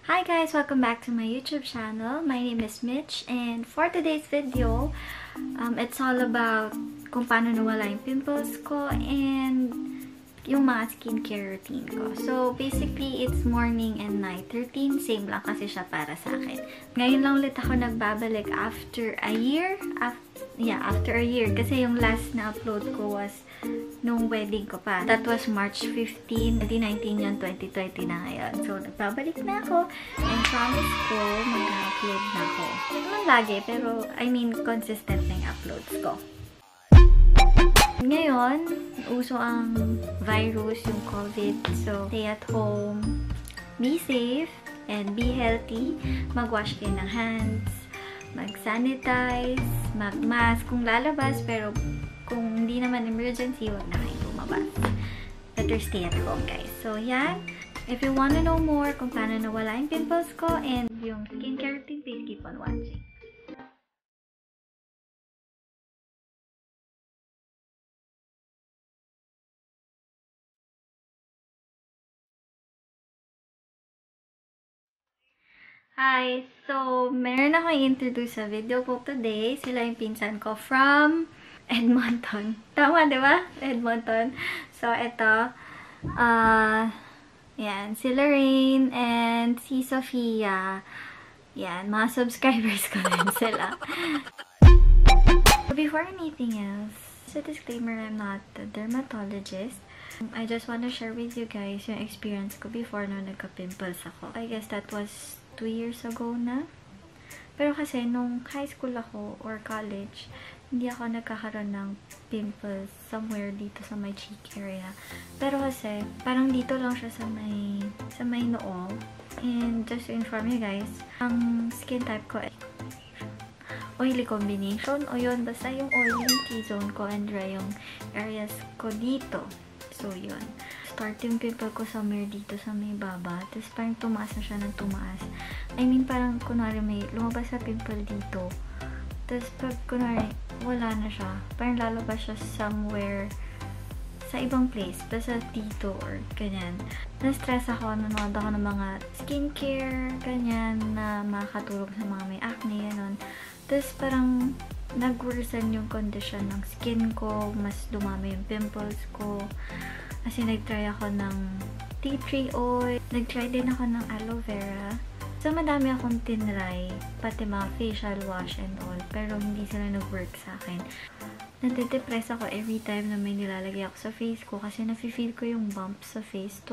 Hi guys! Welcome back to my YouTube channel. My name is Mitch, and for today's video, it's all about kung paano nawala yung pimples ko and yung mga skincare routine ko. So, basically, it's morning and night routine. Same lang kasi siya para sa akin. Ngayon lang ulit ako nagbabalik after a year. After a year. Kasi yung last na upload ko was nung wedding ko pa. That was March 15, 2019 yun, 2020 na ngayon. So, nagbabalik na ako. And promise ko, mag-upload na ako. Hindi naman lagi, pero consistent na yung uploads ko. Ngayon, uso ang virus, yung COVID. So, stay at home, be safe, and be healthy. Mag-wash kayo ng hands, mag-sanitize, mag-mask kung lalabas, pero kung hindi naman emergency, huwag na kayo lumabas. Better stay at home, guys. So, yan. If you wanna know more kung paano nawala yung pimples ko and yung skincare routine, please keep on watching. Hi! So, meron akong i-introduce sa video ko today. Sila yung pinsan ko from Edmonton. Tama, di ba? Edmonton. So, ito. Yan. Si Lorraine and si Sofia. Yan. Mga subscribers ko rin sila. Before anything else, as a disclaimer, I'm not a dermatologist. I just want to share with you guys yung experience ko before nung nagka-pimples ako. I guess that was 2 years ago na. Pero kasi nung high school ako or college, hindi ako nagkakaroon ng pimples somewhere dito sa my cheek area. Pero kasi parang dito lang siya sa may noo. And just to inform you guys, ang skin type ko ay oily combination o yun, basta yung oily T-zone ko and dry yung areas ko dito. So yun. Start yung pimple ko somewhere dito sa may baba. Tapos parang tumaas na siya ng tumaas. Parang kunwari may lumabas sa pimple dito. Tapos pag kunwari wala na siya, parang lalabas siya somewhere sa ibang place. Basta dito or ganyan. Na-stress ako, nanood ako ng mga skincare, ganyan, na makakatulog sa mga may acne, ganun. Tapos parang nag-worsen yung condition ng skin ko, mas dumami yung pimples ko. Kasi nag-try ako ng tea tree oil, nag-try din ako ng aloe vera. So, madami akong tinry, pati mga facial wash and all, pero hindi sila nag-work sa akin. Nade-depress ako every time na may nilalagay ako sa face ko kasi nafe-feel ko yung bumps sa face.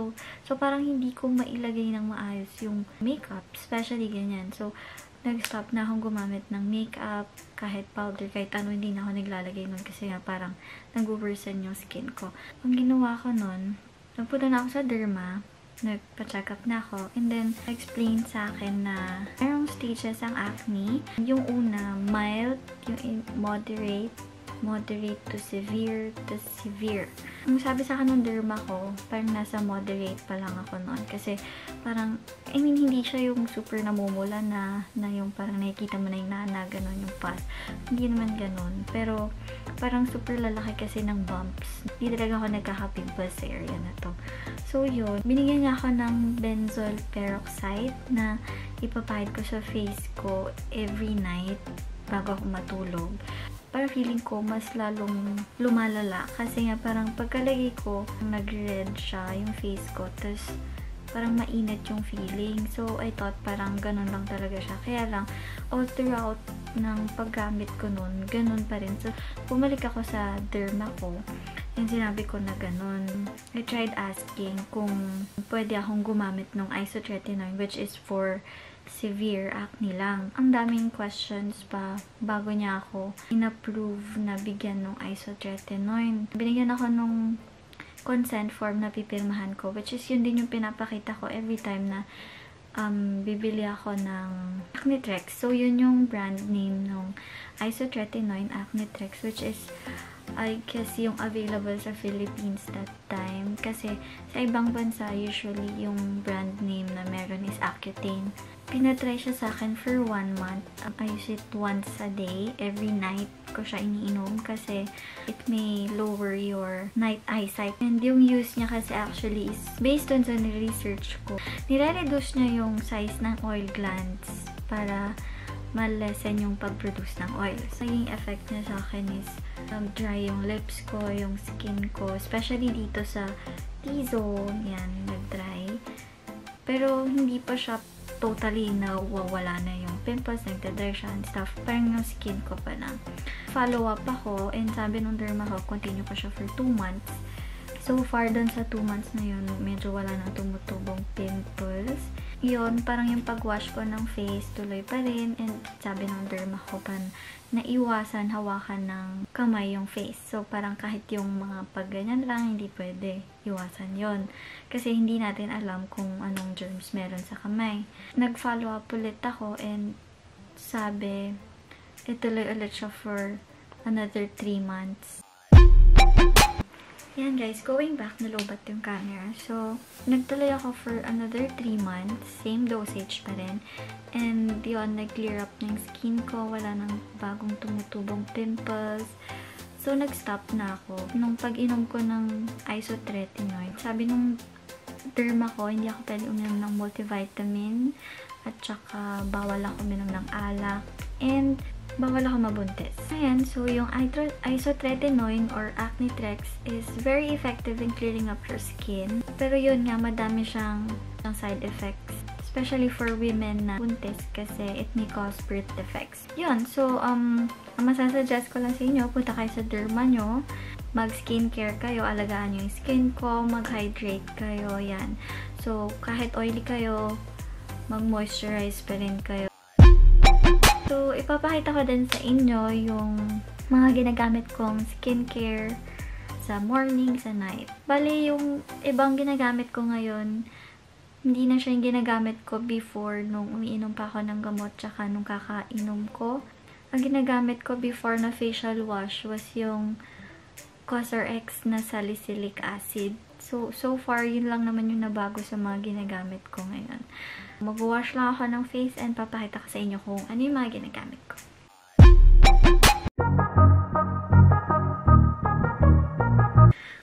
So parang hindi ko mailagay ng maayos yung makeup, especially ganyan. So, nag-stop na akong gumamit ng makeup, kahit powder, kahit ano, hindi na ako naglalagay nun kasi nga parang nag-worsen yung skin ko. Ang ginawa ko nun, nagpunta na ako sa derma, nagpa-check up na ako, and then explain sa akin na mayroong stages ang acne. Yung una, mild, yung moderate to severe to severe. Ang sabi sa akin ng derma ko, parang nasa moderate pa lang ako noon. Kasi parang, hindi siya yung super namumula na yung parang nakikita mo na yung nana, ganon yung pus. Hindi naman ganon. Pero, parang super lalaki kasi ng bumps. Hindi talaga ako nagkaka-pimples sa area na to. So, yun. Binigyan niya ako ng benzoyl peroxide na ipapahid ko sa face ko every night bago ako matulog. Para feeling ko mas lalong lumalala kasi nga parang pagkalagay ko nag-red siya yung face ko, tapos parang mainit yung feeling. So I thought parang ganun lang talaga siya, kaya lang all throughout ng paggamit ko nun, ganun pa rin. So bumalik ako sa derma ko and sinabi ko na ganun. I tried asking kung pwede akong gumamit ng isotretinoin, which is for severe acne lang. Ang daming questions pa bago niya ako in-approve na bigyan ng isotretinoin. Binigyan ako nung consent form na pipirmahan ko, which is yun din yung pinapakita ko every time na bibili ako ng Acnetrex. So, yun yung brand name ng isotretinoin, Acnetrex, which is I guess yung available sa Philippines that time. Kasi sa ibang bansa, usually yung brand name na meron is Accutane. Pinatry siya sa akin for 1 month. I use it once a day. Every night ko siya iniinom kasi it may lower your night eyesight. And yung use niya kasi actually is based on sa research ko. Nire-reduce niya yung size ng oil glands para ma-lessen yung pag-produce ng oil. So, yung effect niya sa akin is nag-dry yung lips ko, yung skin ko, especially dito sa T-zone. Yan, nag-dry. Pero, hindi pa siya totally nawawala na yung pimples, nagda-dry siya and stuff. Parang yung skin ko pa lang. Follow up ako and sabi nung derma ko, continue ko siya for 2 months. So far, dun sa 2 months na yun, medyo wala nang tumutubong pimples. Yun, parang yung pag-wash ko ng face, tuloy pa rin. And sabi ng derma ko, naiwasan hawakan ng kamay yung face. So, parang kahit yung mga pagganyan lang, hindi pwede iwasan yon. Kasi hindi natin alam kung anong germs meron sa kamay. Nag-follow up ulit ako and sabi, ituloy ulit siya for another 3 months. Yan guys, going back, nalobat yung camera. So, nagtuloy ako for another 3 months. Same dosage pa rin. And yun, nag-clear up ng skin ko. Wala nang bagong tumutubong pimples. So, nag-stop na ako. Nung pag-inom ko ng isotretinoin, sabi nung derma ko, hindi ako pwede uminom ng multivitamin. At saka, bawal ako uminom ng alak. And bawal ako mabuntis. Ayan, so yung isotretinoin or Acnitrex is very effective in clearing up your skin. Pero yun nga, madami siyang side effects. Especially for women na buntis kasi it may cause birth defects. Yun, so ang masasuggest ko lang sa inyo, punta kayo sa derma nyo, mag-skincare kayo, alagaan yung skin ko, mag-hydrate kayo, yan. So, kahit oily kayo, mag-moisturize pa rin kayo. So, ipapakita ko din sa inyo yung mga ginagamit kong skincare sa morning, sa night. Bali, yung ibang ginagamit ko ngayon, hindi na siya yung ginagamit ko before nung umiinom pa ako ng gamot tsaka nung kakainom ko. Ang ginagamit ko before na facial wash was yung CosRX na salicylic acid. So far, yun lang naman yung nabago sa mga ginagamit ko ngayon. Mag-wash lang ako ng face and papakita ko sa inyo kung ano yung mga ginagamit ko.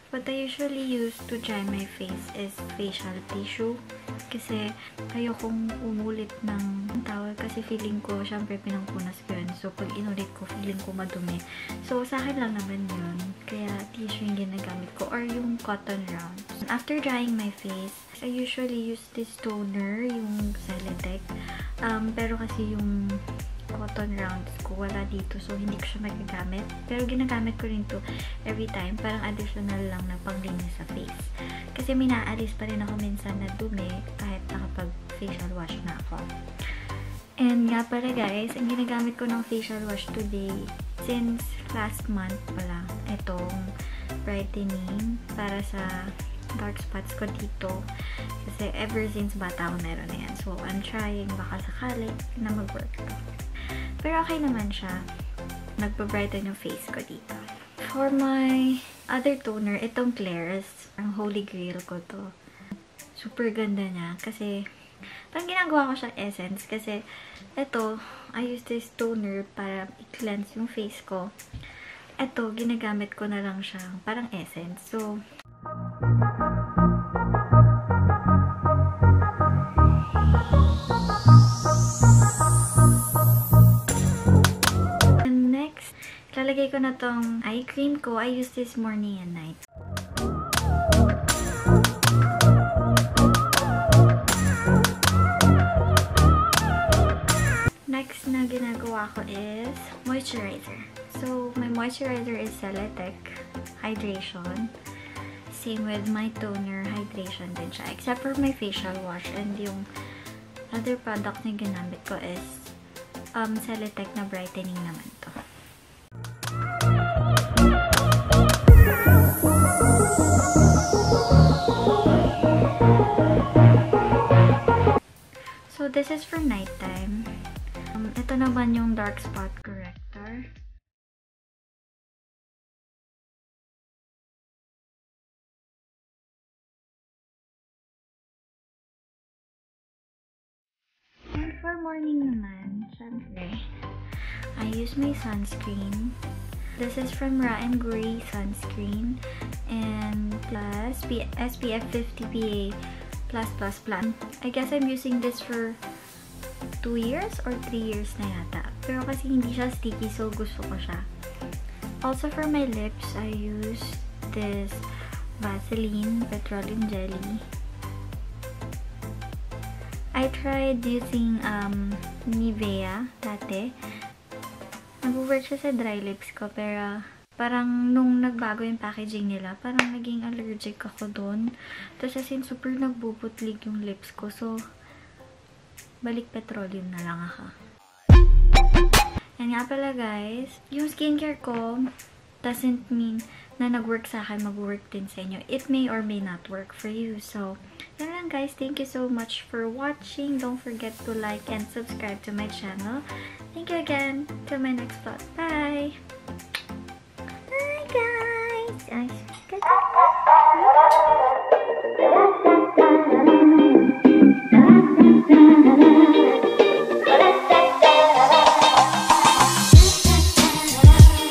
What I usually use to dry my face is facial tissue. Kasi ayokong umulit ng towel kasi feeling ko, syempre pinangpunas ko yun. So pag inulit ko, feeling ko madumi. So sa akin lang naman yun. Kaya tissue yung ginagamit ko or yung cotton rounds. After drying my face, I usually use this toner, yung Celotex. Pero kasi yung cotton rounds ko wala dito, so hindi ko siya magagamit. Pero ginagamit ko rin to every time, parang additional lang na panglinis sa face. Kasi may naalis pa rin ako minsan na dumi kahit nakapag facial wash na ako. And nga pala guys, ang ginagamit ko ng facial wash today, since last month pala, itong brightening para sa dark spots ko dito. Kasi ever since bata ako meron na yan. So, I'm trying, baka sakali na mag-work. Pero okay naman siya. Nagpa-brighten yung face ko dito. For my other toner, itong Klairs. Ang holy grail ko to. Super ganda niya. Kasi, parang ginagawa ko siyang essence. Kasi, ito, I use this toner para i-cleanse yung face ko. Ito, ginagamit ko na lang siya. Parang essence. So, and next, lalagay ko na tong eye cream ko. I use this morning and night. Next na ginagawa ko is moisturizer. So, my moisturizer is Celotex Hydration. Same with my toner, hydration din siya. Except for my facial wash. And yung other product na ginamit ko is Celotex na brightening naman to. So, this is for nighttime. Ito naman yung dark spot corrector. for morning naman, syempre, I use my sunscreen. This is from Ra & Gray sunscreen and plus SPF 50 PA+++. I guess I'm using this for 2 years or 3 years na yata. Pero kasi hindi siya sticky, so gusto ko siya. Also for my lips, I use this Vaseline Petroleum Jelly. I tried using Nivea dati. Nag-work siya sa dry lips ko, pero parang nung nagbago yung packaging nila, parang naging allergic ako dun. Tapos as in, super nagbubutlig yung lips ko. So, balik petroleum na lang ako. And nga pala guys, yung skincare ko doesn't mean na nag-work sa akin, mag-work din sa inyo. It may or may not work for you. So, yan lang guys. Thank you so much for watching. Don't forget to like and subscribe to my channel. Thank you again. Till my next vlog. Bye!